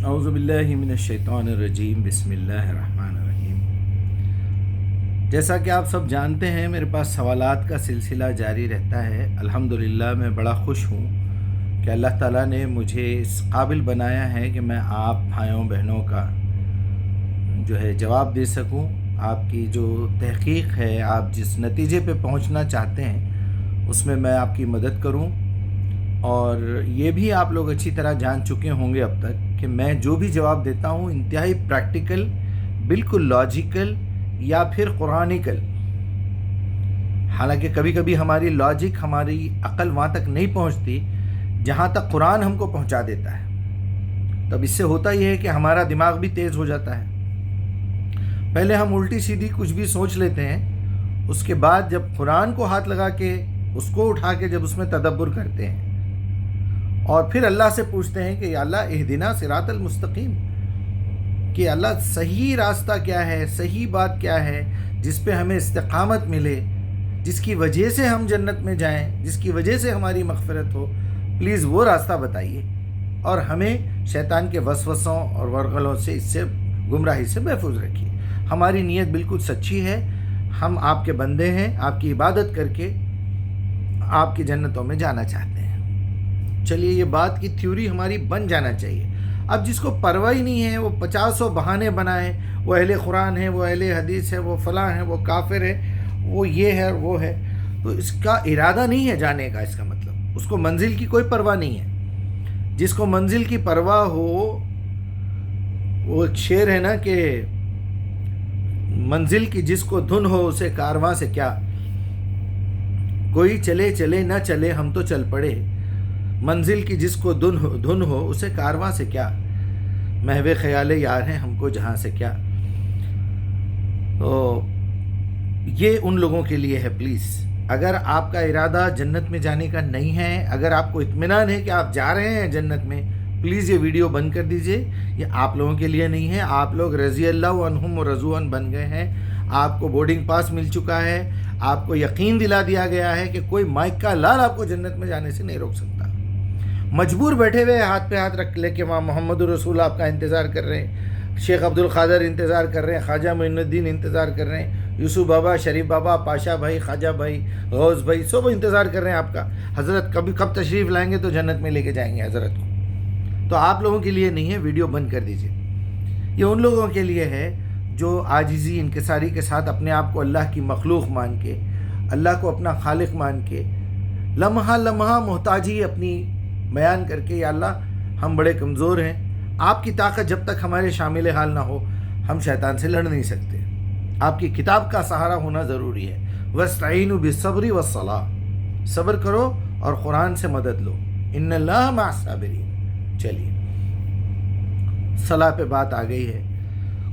اعوذ باللہ من الشیطان الرجیم، بسم اللہ الرحمن الرحیم۔ جیسا کہ آپ سب جانتے ہیں، میرے پاس سوالات کا سلسلہ جاری رہتا ہے۔ الحمدللہ میں بڑا خوش ہوں کہ اللہ تعالیٰ نے مجھے اس قابل بنایا ہے کہ میں آپ بھائیوں بہنوں کا جواب دے سکوں۔ آپ کی جو تحقیق ہے، آپ جس نتیجے پہ پہنچنا چاہتے ہیں اس میں میں آپ کی مدد کروں۔ اور یہ بھی آپ لوگ اچھی طرح جان چکے ہوں گے اب تک کہ میں جو بھی جواب دیتا ہوں انتہائی پریکٹیکل، بالکل لاجیکل یا پھر قرآنیکل۔ حالانکہ کبھی کبھی ہماری لاجک، ہماری عقل وہاں تک نہیں پہنچتی جہاں تک قرآن ہم کو پہنچا دیتا ہے۔ تب اس سے ہوتا یہ ہے کہ ہمارا دماغ بھی تیز ہو جاتا ہے۔ پہلے ہم الٹی سیدھی کچھ بھی سوچ لیتے ہیں، اس کے بعد جب قرآن کو ہاتھ لگا کے اس کو اٹھا کے جب اس میں تدبر کرتے ہیں اور پھر اللہ سے پوچھتے ہیں کہ یا اللہ اہدنا صراط المستقیم، کہ اللہ صحیح راستہ کیا ہے، صحیح بات کیا ہے جس پہ ہمیں استقامت ملے، جس کی وجہ سے ہم جنت میں جائیں، جس کی وجہ سے ہماری مغفرت ہو، پلیز وہ راستہ بتائیے اور ہمیں شیطان کے وسوسوں اور ورغلوں سے، اس سے گمراہی سے محفوظ رکھیے۔ ہماری نیت بالکل سچی ہے، ہم آپ کے بندے ہیں، آپ کی عبادت کر کے آپ کی جنتوں میں جانا چاہتے ہیں۔ چلیے یہ بات کی تھیوری ہماری بن جانا چاہیے۔ اب جس کو پرواہ ہی نہیں ہے، وہ 50 بہانے بنائے، وہ اہل قرآن ہے، وہ اہل حدیث ہے، وہ فلاں ہے، وہ کافر ہے، وہ یہ ہے اور وہ ہے، تو اس کا ارادہ نہیں ہے جانے کا۔ اس کا مطلب اس کو منزل کی کوئی پرواہ نہیں ہے۔ جس کو منزل کی پرواہ ہو، وہ ایک شعر ہے نا کہ منزل کی جس کو دھن ہو اسے کارواں سے کیا، کوئی چلے چلے نہ چلے ہم تو چل پڑے، منزل کی جس کو دھن ہو اسے کارواں سے کیا، محو خیال یار ہیں ہم کو جہاں سے کیا۔ تو یہ ان لوگوں کے لیے ہے۔ پلیز اگر آپ کا ارادہ جنت میں جانے کا نہیں ہے، اگر آپ کو اطمینان ہے کہ آپ جا رہے ہیں جنت میں، پلیز یہ ویڈیو بند کر دیجئے۔ یہ آپ لوگوں کے لیے نہیں ہے۔ آپ لوگ رضی اللہ عنہم و رضوا عنہ بن گئے ہیں، آپ کو بورڈنگ پاس مل چکا ہے، آپ کو یقین دلا دیا گیا ہے کہ کوئی مائک کا لال آپ کو جنت میں جانے سے نہیں روک سکتا۔ مجبور بیٹھے ہوئے ہاتھ پہ ہاتھ رکھ لے کے وہاں محمد الرسول آپ کا انتظار کر رہے ہیں، شیخ عبد القادر انتظار کر رہے ہیں، خواجہ معین الدین انتظار کر رہے ہیں، یوسف بابا، شریف بابا، پاشا بھائی، خواجہ بھائی، غوث بھائی، سب انتظار کر رہے ہیں آپ کا۔ حضرت کب تشریف لائیں گے تو جنت میں لے کے جائیں گے حضرت کو۔ تو آپ لوگوں کے لیے نہیں ہے، ویڈیو بند کر دیجئے۔ یہ ان لوگوں کے لیے ہے جو عاجزی انکساری کے ساتھ اپنے آپ کو اللہ کی مخلوق مان کے، اللہ کو اپنا خالق مان کے، لمحہ لمحہ محتاجی اپنی بیان کر کے، یا اللہ ہم بڑے کمزور ہیں، آپ کی طاقت جب تک ہمارے شامل حال نہ ہو ہم شیطان سے لڑ نہیں سکتے، آپ کی کتاب کا سہارا ہونا ضروری ہے۔ وَاسْتَعِينُوا بِالصَّبْرِ وَالصَّلَاةِ، صبر کرو اور قرآن سے مدد لو، ان اللہ مع الصابرین۔ چلیے صلاح پہ بات آ گئی ہے۔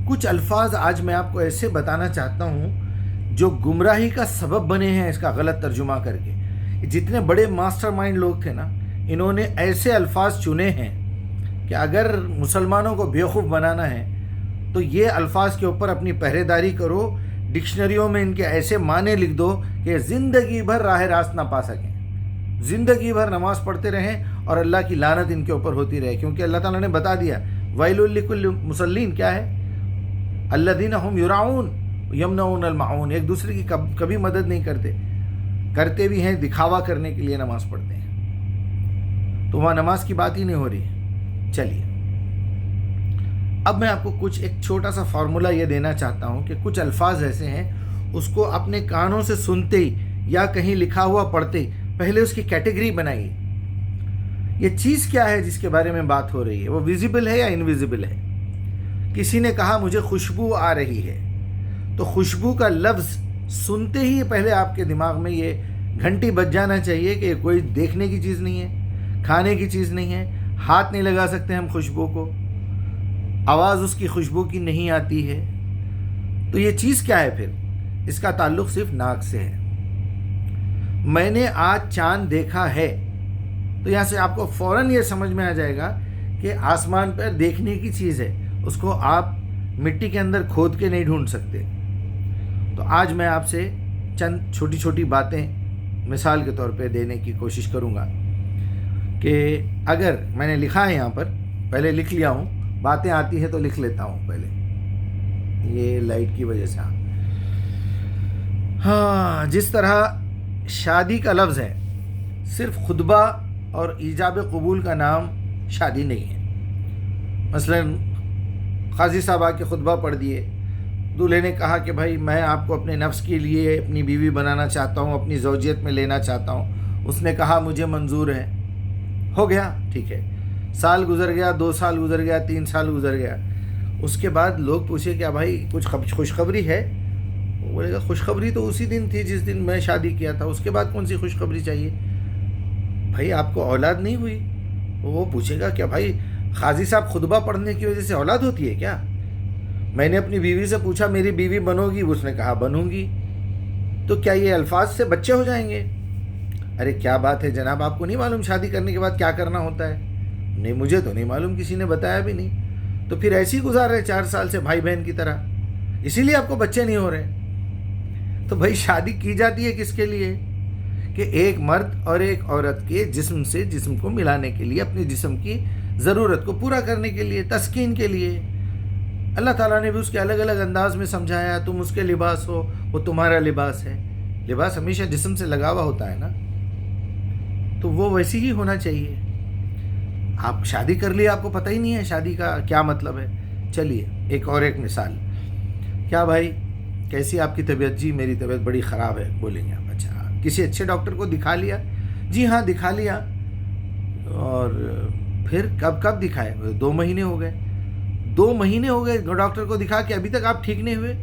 کچھ الفاظ آج میں آپ کو ایسے بتانا چاہتا ہوں جو گمراہی کا سبب بنے ہیں، اس کا غلط ترجمہ کر کے۔ جتنے بڑے ماسٹر مائنڈ لوگ تھے نا، انہوں نے ایسے الفاظ چنے ہیں کہ اگر مسلمانوں کو بیوقوف بنانا ہے تو یہ الفاظ کے اوپر اپنی پہرے داری کرو، ڈکشنریوں میں ان کے ایسے معنی لکھ دو کہ زندگی بھر راہ راست نہ پا سکیں، زندگی بھر نماز پڑھتے رہیں اور اللہ کی لعنت ان کے اوپر ہوتی رہے۔ کیونکہ اللہ تعالیٰ نے بتا دیا ویل لکل مصلین کیا ہے، الذین هم یراؤون یمنعون الماعون، ایک دوسرے کی کبھی مدد نہیں کرتے بھی ہیں، دکھاوا کرنے کے لیے نماز پڑھتے ہیں، تو وہاں نماز کی بات ہی نہیں ہو رہی۔ چلیے اب میں آپ کو کچھ ایک چھوٹا سا فارمولہ یہ دینا چاہتا ہوں کہ کچھ الفاظ ایسے ہیں، اس کو اپنے کانوں سے سنتے ہی یا کہیں لکھا ہوا پڑھتے ہی پہلے اس کی کیٹیگری بنائیے۔ یہ چیز کیا ہے جس کے بارے میں بات ہو رہی ہے، وہ ویزیبل ہے یا انویزیبل ہے؟ کسی نے کہا مجھے خوشبو آ رہی ہے، تو خوشبو کا لفظ سنتے ہی پہلے آپ کے دماغ میں یہ گھنٹی بج جانا چاہیے کہ کوئی دیکھنے کی چیز نہیں ہے، کھانے کی چیز نہیں ہے، ہاتھ نہیں لگا سکتے ہم خوشبو کو، آواز اس کی خوشبو کی نہیں آتی ہے۔ تو یہ چیز کیا ہے پھر؟ اس کا تعلق صرف ناک سے ہے۔ میں نے آج چاند دیکھا ہے، تو یہاں سے آپ کو فوراً یہ سمجھ میں آ جائے گا کہ آسمان پر دیکھنے کی چیز ہے، اس کو آپ مٹی کے اندر کھود کے نہیں ڈھونڈ سکتے۔ تو آج میں آپ سے چند چھوٹی چھوٹی باتیں مثال کے طور پہ دینے کی کوشش کروں گا کہ اگر میں نے لکھا ہے یہاں پر، پہلے لکھ لیا ہوں، باتیں آتی ہیں تو لکھ لیتا ہوں پہلے، یہ لائٹ کی وجہ سے. ہاں، جس طرح شادی کا لفظ ہے، صرف خطبہ اور ایجاب قبول کا نام شادی نہیں ہے. مثلا قاضی صاحب آ کے خطبہ پڑھ دیے، دولہے نے کہا کہ بھائی میں آپ کو اپنے نفس کے لیے اپنی بیوی بنانا چاہتا ہوں، اپنی زوجیت میں لینا چاہتا ہوں. اس نے کہا مجھے منظور ہے، ہو گیا، ٹھیک ہے. سال گزر گیا، 2 سال گزر گیا، 3 سال گزر گیا. اس کے بعد لوگ پوچھے کیا بھائی کچھ خوشخبری ہے؟ وہ بولے گا خوشخبری تو اسی دن تھی جس دن میں شادی کیا تھا، اس کے بعد کون سی خوشخبری چاہیے؟ بھائی آپ کو اولاد نہیں ہوئی؟ وہ پوچھے گا کیا بھائی قاضی صاحب خطبہ پڑھنے کی وجہ سے اولاد ہوتی ہے کیا؟ میں نے اپنی بیوی سے پوچھا میری بیوی بنو گی؟ اس نے کہا بنوں گی. تو کیا یہ الفاظ سے بچے ہو جائیں گے؟ ارے کیا بات ہے جناب، آپ کو نہیں معلوم شادی کرنے کے بعد کیا کرنا ہوتا ہے؟ نہیں مجھے تو نہیں معلوم، کسی نے بتایا بھی نہیں. تو پھر ایسے ہی گزار رہے 4 سال سے بھائی بہن کی طرح، اسی لیے آپ کو بچے نہیں ہو رہے. تو بھائی شادی کی جاتی ہے کس کے لیے؟ کہ ایک مرد اور ایک عورت کے جسم سے جسم کو ملانے کے لیے، اپنے جسم کی ضرورت کو پورا کرنے کے لیے، تسکین کے لیے. اللہ تعالیٰ نے بھی اس کے الگ الگ انداز میں سمجھایا. تم اس کے لباس ہو، وہ تمہارا لباس ہے. لباس ہمیشہ جسم سے لگا ہوا ہوتا ہے نا، تو وہ ویسی ہی ہونا چاہیے. آپ شادی کر لی، آپ کو پتہ ہی نہیں ہے شادی کا کیا مطلب ہے. چلیے ایک مثال. کیا بھائی کیسی آپ کی طبیعت؟ جی میری طبیعت بڑی خراب ہے. بولیں گے آپ اچھا کسی اچھے ڈاکٹر کو دکھا لیا؟ جی ہاں دکھا لیا. اور پھر کب دکھائے؟ 2 مہینے ہو گئے. 2 مہینے ہو گئے ڈاکٹر کو دکھا کے، ابھی تک آپ ٹھیک نہیں ہوئے؟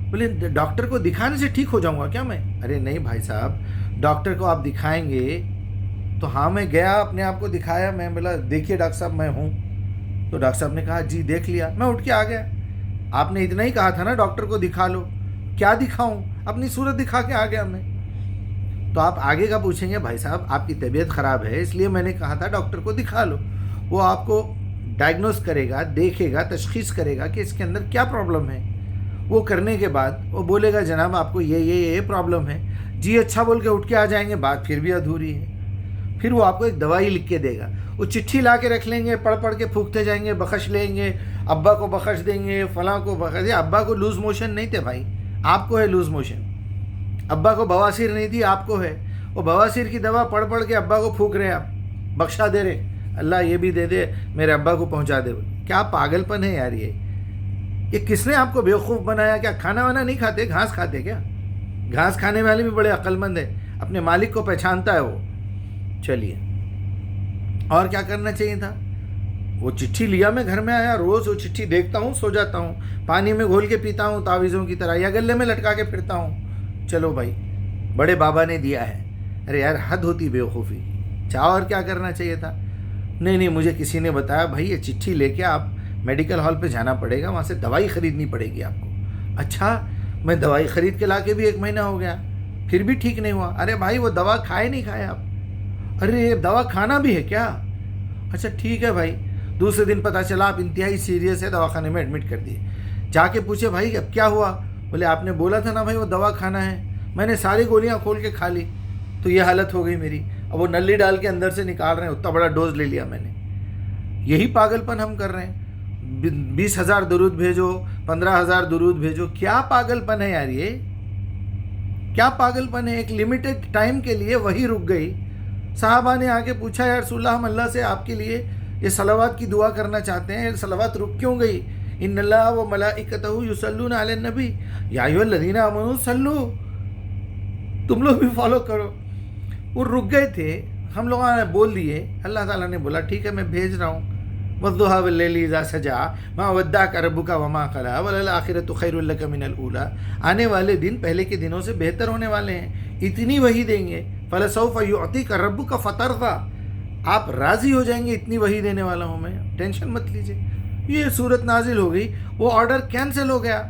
بولے ڈاکٹر کو دکھانے سے ٹھیک ہو جاؤں گا کیا میں؟ ارے نہیں بھائی صاحب، ڈاکٹر کو آپ دکھائیں گے تو ہاں میں گیا اپنے آپ کو دکھایا، میں بولا دیکھیے ڈاکٹر صاحب میں ہوں. تو ڈاکٹر صاحب نے کہا جی دیکھ لیا. میں اٹھ کے آ گیا. آپ نے اتنا ہی کہا تھا نا ڈاکٹر کو دکھا لو. کیا دکھاؤں؟ اپنی صورت دکھا کے آ گیا میں. تو آپ آگے کا پوچھیں گے بھائی صاحب آپ کی طبیعت خراب ہے اس لیے میں نے کہا تھا ڈاکٹر کو دکھا لو. وہ آپ کو ڈائگنوز کرے گا، دیکھے گا، تشخیص کرے گا کہ اس کے اندر کیا پرابلم ہے. وہ کرنے کے بعد وہ بولے گا جناب آپ کو یہ پرابلم ہے. جی اچھا بول کے اٹھ کے آ جائیں گے، بات پھر بھی ادھوری ہے. پھر وہ آپ کو ایک دوائی لکھ کے دے گا. وہ چٹھی لا کے رکھ لیں گے، پڑھ کے پھونکتے جائیں گے، بخش لیں گے، ابا کو بخش دیں گے، فلاں کو بخش دیں. ابا کو لوز موشن نہیں تھے بھائی، آپ کو ہے لوز موشن. ابا کو بواسیر نہیں تھی، آپ کو ہے. وہ بواسیر کی دوا پڑھ کے ابا کو پھونک رہے، آپ بخشا دے رہے. اللہ یہ بھی دے دے میرے ابا کو پہنچا دے. کیا پاگل پن ہے یار یہ کس نے آپ کو بیوقوف بنایا؟ کیا کھانا وانا نہیں کھاتے؟ گھاس کھاتے کیا؟ گھاس کھانے والے بھی بڑے عقل مند ہیں، اپنے مالک کو پہچانتا ہے وہ. چلیے اور کیا کرنا چاہیے تھا؟ وہ چٹھی لیا، میں گھر میں آیا، روز وہ چٹھی دیکھتا ہوں، سو جاتا ہوں، پانی میں گھول کے پیتا ہوں تعویذوں کی طرح، یا گلے میں لٹکا کے پھرتا ہوں. چلو بھائی بڑے بابا نے دیا ہے. ارے یار حد ہوتی بیوقوفی. چاہو اور کیا کرنا چاہیے تھا؟ نہیں مجھے کسی نے بتایا بھائی یہ چٹھی لے کے آپ میڈیکل ہال پہ جانا پڑے گا، وہاں سے دوائی خریدنی پڑے گی آپ کو. اچھا میں دوائی خرید کے لا کے بھی 1 مہینہ ہو گیا، پھر بھی ٹھیک نہیں ہوا. ارے بھائی وہ دوا کھائے نہیں کھائے آپ؟ ارے یہ دوا کھانا بھی ہے کیا؟ اچھا ٹھیک ہے بھائی. دوسرے دن پتہ چلا آپ انتہائی سیریس ہے، دواخانے میں ایڈمٹ کر دیے. جا کے پوچھے بھائی اب کیا ہوا؟ بولے آپ نے بولا تھا نا بھائی وہ دوا کھانا ہے. میں نے ساری گولیاں کھول کے کھا لی تو یہ حالت ہو گئی میری. اب وہ نلی ڈال کے اندر سے نکال رہے ہیں، اتنا بڑا ڈوز لے لیا میں نے. یہی پاگل پن ہم کر رہے ہیں. 20,000 درود بھیجو، 15,000 درود بھیجو. کیا پاگل پن ہے یار یہ؟ کیا پاگل پن ہے؟ ایک لمیٹڈ ٹائم کے لیے وہی رک گئی. صحابہ نے آ کے پوچھا یا رسول اللہ ہم اللہ سے آپ کے لیے یہ صلوات کی دعا کرنا چاہتے ہیں، صلوات رک کیوں گئی؟ ان اللہ و ملائکتہ یصلون علی النبی یا ایھا الذین آمنوا صلوا. تم لوگ بھی فالو کرو. وہ رک گئے تھے، ہم لوگوں نے بول دیے، اللہ تعالیٰ نے بولا ٹھیک ہے میں بھیج رہا ہوں. والضحیٰ واللیل اذا سجیٰ ما ودعک ربک وما قلیٰ وللآخرۃ خیر لک من الاولیٰ. آنے والے دن پہلے کے دنوں سے بہتر ہونے والے ہیں. اتنی وحی دیں گے، فلسوف یعطیک ربک فترضیٰ. آپ راضی ہو جائیں گے اتنی وحی دینے والا ہوں میں، ٹینشن مت لیجیے. یہ صورت نازل ہو گئی، وہ آرڈر کینسل ہو گیا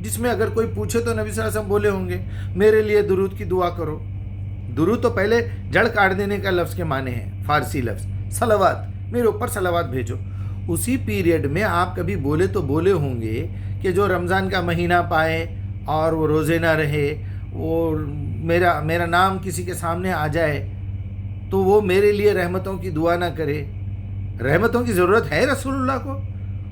جس میں اگر کوئی پوچھے تو نبی صلی اللہ علیہ وسلم بولے ہوں گے میرے لیے درود کی دعا کرو. درود تو پہلے جڑ کاٹ دینے کا لفظ کے معنی ہے، فارسی لفظ صلوات، میرے اوپر صلوات بھیجو. اسی پیریڈ میں آپ کبھی بولے تو بولے ہوں گے کہ جو رمضان کا مہینہ پائے اور وہ روزے نہ رہے، وہ میرا نام کسی کے سامنے آ جائے تو وہ میرے لیے رحمتوں کی دعا نہ کرے. رحمتوں کی ضرورت ہے رسول اللہ کو؟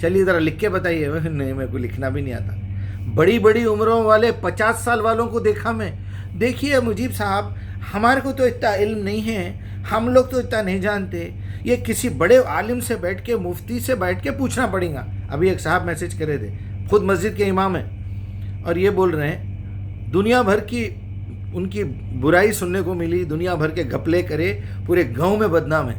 چلیے ذرا لکھ کے بتائیے. نہیں میرے کو لکھنا بھی نہیں آتا. بڑی بڑی عمروں والے 50 سال والوں کو دیکھا میں. دیکھیے مجیب صاحب ہمارے کو تو اتنا علم نہیں ہے, ہم لوگ تو اتنا نہیں جانتے, یہ کسی بڑے عالم سے بیٹھ کے, مفتی سے بیٹھ کے پوچھنا پڑے گا. ابھی ایک صاحب میسج کرے تھے, خود مسجد کے امام ہیں, اور یہ بول رہے ہیں دنیا بھر کی ان کی برائی سننے کو ملی, دنیا بھر کے گھپلے کرے, پورے گاؤں میں بدنام ہے,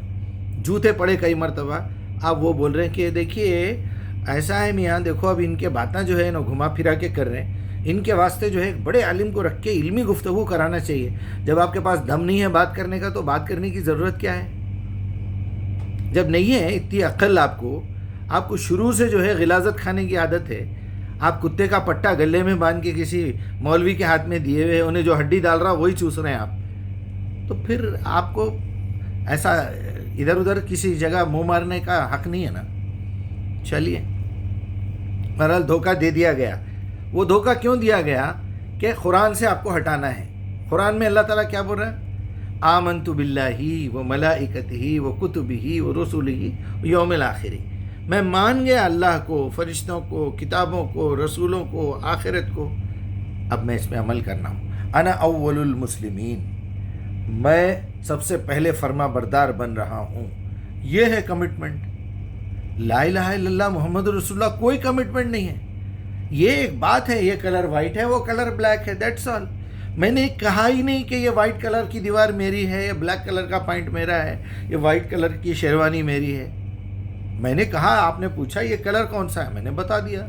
جوتے پڑے کئی مرتبہ. آپ وہ بول رہے ہیں کہ دیکھیے ایسا ہے میاں, دیکھو اب ان کے باتیں جو ہے نا گھما پھرا کے کر رہے ہیں, ان کے واسطے جو ہے ایک بڑے عالم کو رکھ کے علمی گفتگو کرانا چاہیے. جب آپ کے پاس دم نہیں ہے بات کرنے کا تو بات کرنے کی ضرورت کیا ہے؟ جب نہیں ہے اتنی عقل آپ کو شروع سے جو ہے غلاظت کھانے کی عادت ہے, آپ کتے کا پٹا گلے میں باندھ کے کسی مولوی کے ہاتھ میں دیے ہوئے, انہیں جو ہڈی ڈال رہا وہی چوس رہے ہیں آپ, تو پھر آپ کو ایسا ادھر ادھر کسی جگہ منہ مارنے کا حق نہیں ہے نا. چلیے بہرحال دھوکہ دے دیا گیا. وہ دھوکہ کیوں دیا گیا کہ قرآن سے آپ کو ہٹانا ہے. قرآن میں اللہ تعالیٰ کیا بول رہا ہے؟ آمنت باللہ و ملائکتہ و کتبہ و رسلہ یوم الآخر. میں مان گیا اللہ کو, فرشتوں کو, کتابوں کو, رسولوں کو, آخرت کو, اب میں اس پہ عمل کرنا ہوں. انا اول المسلمین, میں سب سے پہلے فرما بردار بن رہا ہوں. یہ ہے کمٹمنٹ. لا الہ الا اللہ محمد رسول اللہ کوئی کمٹمنٹ نہیں ہے. یہ ایک بات ہے, یہ کلر وائٹ ہے, وہ کلر بلیک ہے, دیٹس آل. میں نے کہا ہی نہیں کہ یہ وائٹ کلر کی دیوار میری ہے, یہ بلیک کلر کا پینٹ میرا ہے, یہ وائٹ کلر کی شیروانی میری ہے. میں نے کہا, آپ نے پوچھا یہ کلر کون سا ہے, میں نے بتا دیا.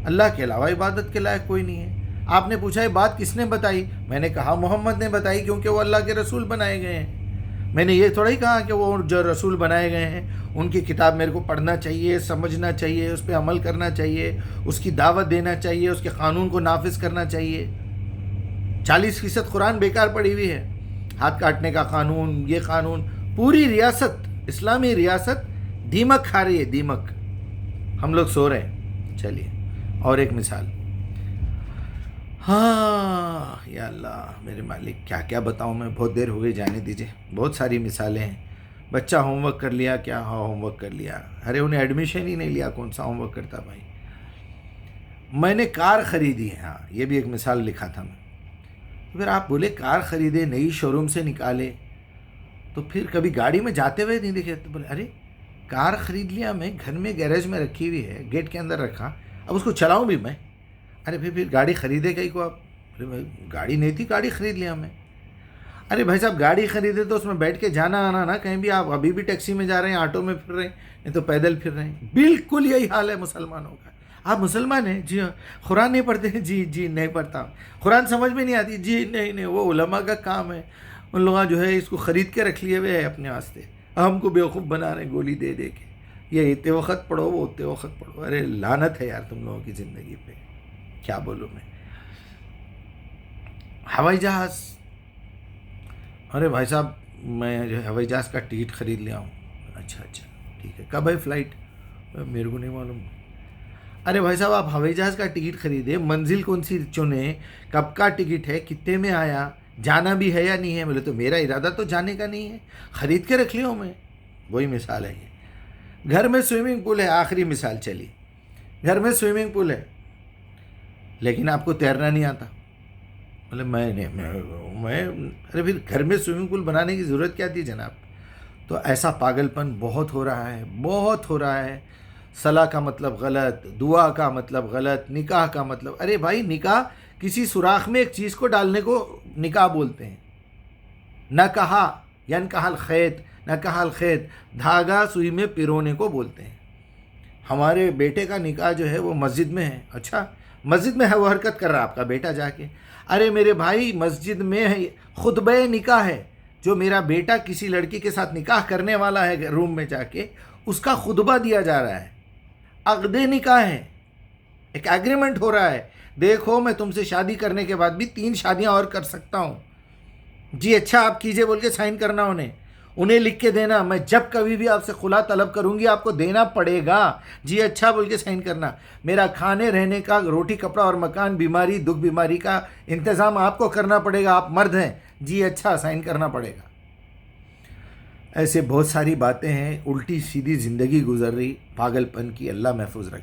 اللہ کے علاوہ عبادت کے لائق کوئی نہیں ہے. آپ نے پوچھا یہ بات کس نے بتائی, میں نے کہا محمد نے بتائی, کیونکہ وہ اللہ کے رسول بنائے گئے ہیں. میں نے یہ تھوڑا ہی کہا کہ وہ جو رسول بنائے گئے ہیں ان کی کتاب میرے کو پڑھنا چاہیے, سمجھنا چاہیے, اس پہ عمل کرنا چاہیے, اس کی دعوت دینا چاہیے, اس کے قانون کو نافذ کرنا چاہیے. 40% قرآن بیکار پڑی ہوئی ہے. ہاتھ کاٹنے کا قانون, یہ قانون, پوری ریاست, اسلامی ریاست دیمک کھا رہی ہے, دیمک. ہم لوگ سو رہے ہیں. چلیے اور ایک مثال. ہاں یا اللہ میرے مالک, کیا کیا بتاؤں میں, بہت دیر ہو گئی, جانے دیجیے. بہت ساری مثالیں ہیں. بچہ ہوم ورک کر لیا, کیا ہاں ہوم ورک کر لیا, ارے انہیں ایڈمیشن ہی نہیں لیا, کون سا ہوم ورک کرتا بھائی. میں نے کار خریدی ہے, ہاں یہ بھی ایک مثال لکھا تھا میں. پھر آپ بولے کار خریدے, نئی شو روم سے نکالے, تو پھر کبھی گاڑی میں جاتے ہوئے نہیں دیکھے, تو بولے ارے کار خرید لیا میں, گھر میں گیراج میں رکھی ہوئی ہے, گیٹ کے اندر رکھا, اب اس کو چلاؤں بھی میں. ارے پھر گاڑی خریدے کہیں کو آپ؟ ارے بھائی گاڑی نہیں تھی, گاڑی خرید لیا میں. ارے بھائی صاحب گاڑی خریدے تو اس میں بیٹھ کے جانا آنا نا, کہیں بھی آپ ابھی بھی ٹیکسی میں جا رہے ہیں, آٹو میں پھر رہے ہیں, نہیں تو پیدل پھر رہے ہیں. بالکل یہی حال ہے مسلمانوں کا. آپ مسلمان ہیں جی, قرآن نہیں پڑھتے ہیں جی نہیں پڑھتا. قرآن سمجھ میں نہیں آتی جی نہیں, وہ علماء کا کام ہے, ان لوگوں جو ہے اس کو خرید کے رکھ لیے ہوئے ہے اپنے واسطے, ہم کو بیوقوف بنا رہے ہیں گولی دے دے کے. یہ اتنے وقت پڑھو, وہ اتنے وقت پڑھو. ارے لعنت ہے یار تم لوگوں کی زندگی پہ, کیا بولوں میں. ہوائی جہاز, ارے بھائی صاحب میں جو ہوائی جہاز کا ٹکٹ خرید لیا ہوں. اچھا ٹھیک ہے, کب ہے فلائٹ؟ میرے کو نہیں معلوم. ارے بھائی صاحب آپ ہوائی جہاز کا ٹکٹ خریدے, منزل کون سی چنیں, کب کا ٹکٹ ہے, کتنے میں آیا, جانا بھی ہے یا نہیں ہے. بولے تو میرا ارادہ تو جانے کا نہیں ہے, خرید کے رکھ لیا ہوں میں. وہی مثال ہے یہ. گھر میں سوئمنگ پول ہے, آخری مثال چلی. گھر میں سوئمنگ پول ہے لیکن آپ کو تیرنا نہیں آتا. بولے میں ارے پھر گھر میں سوئمنگ پول بنانے کی ضرورت کیا تھی جناب. تو ایسا پاگل پن بہت ہو رہا ہے, بہت ہو رہا ہے. صلاح کا مطلب غلط, دعا کا مطلب غلط, نکاح کا مطلب, ارے بھائی نکاح کسی سوراخ میں ایک چیز کو ڈالنے کو نکاح بولتے ہیں. نہ کہا ینکح الخیط, نہ کہا الخیط, دھاگا سوئی میں پیرونے کو بولتے ہیں. ہمارے بیٹے کا نکاح جو ہے وہ مسجد میں ہے. اچھا مسجد میں ہے, وہ حرکت کر رہا آپ کا بیٹا جا کے. ارے میرے بھائی مسجد میں خطبہ نکاح ہے, جو میرا بیٹا کسی لڑکی کے ساتھ نکاح کرنے والا ہے روم میں جا کے, اس کا خطبہ دیا جا رہا ہے. عقد نکاح ہے, ایک ایگریمنٹ ہو رہا ہے, دیکھو میں تم سے شادی کرنے کے بعد بھی 3 شادیاں اور کر سکتا ہوں. جی اچھا آپ کیجئے بول کے سائن کرنا, انہیں لکھ کے دینا, میں جب کبھی بھی آپ سے خلا طلب کروں گی آپ کو دینا پڑے گا. جی اچھا بول کے سائن کرنا. میرا کھانے رہنے کا, روٹی کپڑا اور مکان, بیماری دکھ بیماری کا انتظام آپ کو کرنا پڑے گا, آپ مرد ہیں. جی اچھا سائن کرنا پڑے گا. ایسے بہت ساری باتیں ہیں، الٹی سیدھی زندگی گزر رہی، پاگل پن کی، اللہ محفوظ رکھے.